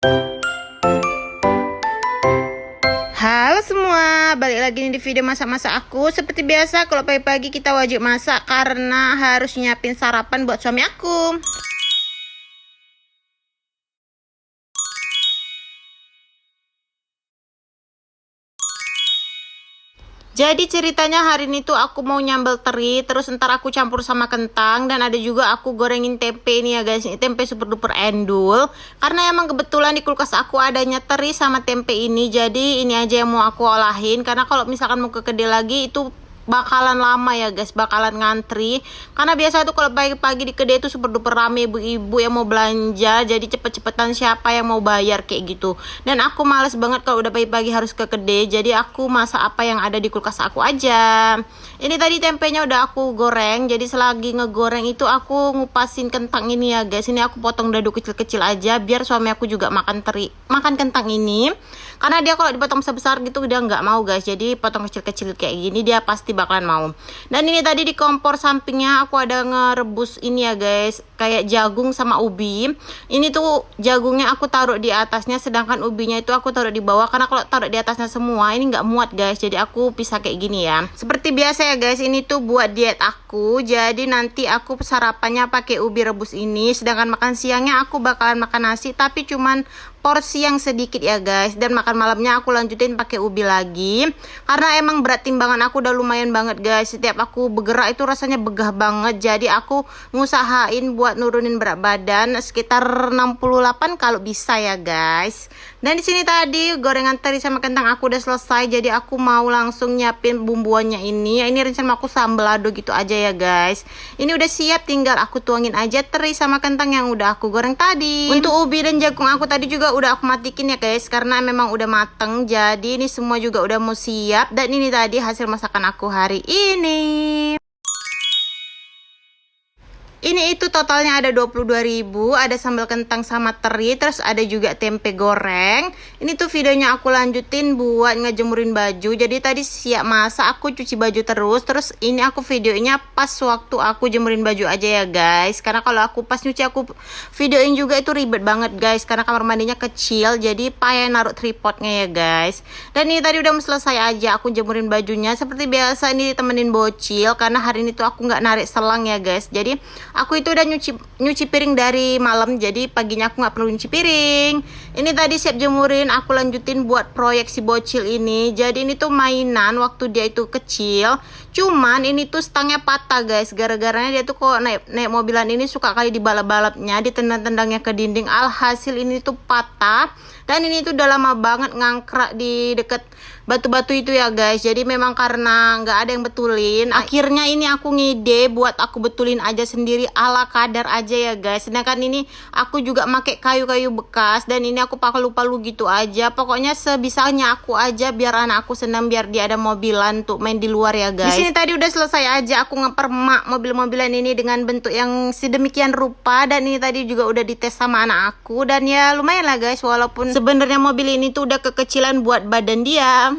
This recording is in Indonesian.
Halo semua, balik lagi nih di video masak-masak aku. Seperti biasa kalau pagi-pagi kita wajib masak karena harus nyiapin sarapan buat suami aku. Jadi ceritanya hari ini tuh aku mau nyambel teri, terus ntar aku campur sama kentang, dan ada juga aku gorengin tempe ini ya guys. Ini tempe super duper endul, karena emang kebetulan di kulkas aku adanya teri sama tempe ini. Jadi ini aja yang mau aku olahin, karena kalau misalkan mau ke kedai lagi itu bakalan lama ya guys, bakalan ngantri. Karena biasa tuh kalau pagi-pagi di kedai itu super duper rame ibu-ibu yang mau belanja, jadi cepet-cepetan siapa yang mau bayar kayak gitu. Dan aku males banget kalau udah pagi-pagi harus ke kedai, jadi aku masak apa yang ada di kulkas aku aja. Ini tadi tempenya udah aku goreng, jadi selagi ngegoreng itu aku ngupasin kentang ini ya guys. Ini aku potong dadu kecil-kecil aja biar suami aku juga makan kentang ini. Karena dia kalau dipotong sebesar gitu dia nggak mau guys, jadi potong kecil-kecil kayak gini dia pasti bakalan mau. Dan ini tadi di kompor sampingnya aku ada ngerebus ini ya guys, kayak jagung sama ubi. Ini tuh jagungnya aku taruh di atasnya, sedangkan ubinya itu aku taruh di bawah, karena kalau taruh di atasnya semua ini nggak muat guys, jadi aku pisah kayak gini ya. Seperti biasa ya guys, ini tuh buat diet aku, jadi nanti aku sarapannya pakai ubi rebus ini, sedangkan makan siangnya aku bakalan makan nasi tapi cuman porsi yang sedikit ya guys. Dan makan malamnya aku lanjutin pakai ubi lagi, karena emang berat timbangan aku udah lumayan banget guys. Setiap aku bergerak itu rasanya begah banget, jadi aku ngusahain buat nurunin berat badan sekitar 68 kalau bisa ya guys. Dan di sini tadi gorengan teri sama kentang aku udah selesai, jadi aku mau langsung nyiapin bumbuannya ini. Ini rencana aku sambal lado gitu aja ya guys. Ini udah siap, tinggal aku tuangin aja teri sama kentang yang udah aku goreng tadi. Untuk ubi dan jagung aku tadi juga udah aku matikin ya guys, karena memang udah mateng. Jadi ini semua juga udah mau siap. Dan ini tadi hasil masakan aku hari ini. Ini itu totalnya ada 22.000, ada sambal kentang sama teri, terus ada juga tempe goreng. Ini tuh videonya aku lanjutin buat ngejemurin baju. Jadi tadi siap masak aku cuci baju terus ini aku videonya pas waktu aku jemurin baju aja ya guys. Karena kalau aku pas nyuci aku videoin juga itu ribet banget guys, karena kamar mandinya kecil, jadi payah naruh tripodnya ya guys. Dan ini tadi udah mau selesai aja aku jemurin bajunya. Seperti biasa ini ditemenin bocil, karena hari ini tuh aku nggak narik selang ya guys. Jadi aku itu udah nyuci piring dari malam, jadi paginya aku nggak perlu nyuci piring. Ini tadi siap jemurin, aku lanjutin buat proyek si bocil ini. Jadi ini tuh mainan waktu dia itu kecil, cuman ini tuh stangnya patah guys. Gara-garanya dia tuh kok naik mobilan ini suka kali dibalap-balapnya, ditendang-tendangnya ke dinding. Alhasil ini tuh patah. Dan ini tuh udah lama banget ngangkrak di deket batu-batu itu ya guys. Jadi memang karena nggak ada yang betulin, akhirnya ini aku ngide buat aku betulin aja sendiri ala kadar aja ya guys. Sedangkan ini aku juga pakai kayu-kayu bekas, dan ini aku pakai palu gitu aja. Pokoknya sebisanya aku aja biar anak aku senang, biar dia ada mobilan tuh main di luar ya guys. Di sini tadi udah selesai aja aku ngepermak mobil-mobilan ini dengan bentuk yang sedemikian rupa. Dan ini tadi juga udah dites sama anak aku, dan ya lumayan lah guys, walaupun sebenarnya mobil ini tuh udah kekecilan buat badan dia.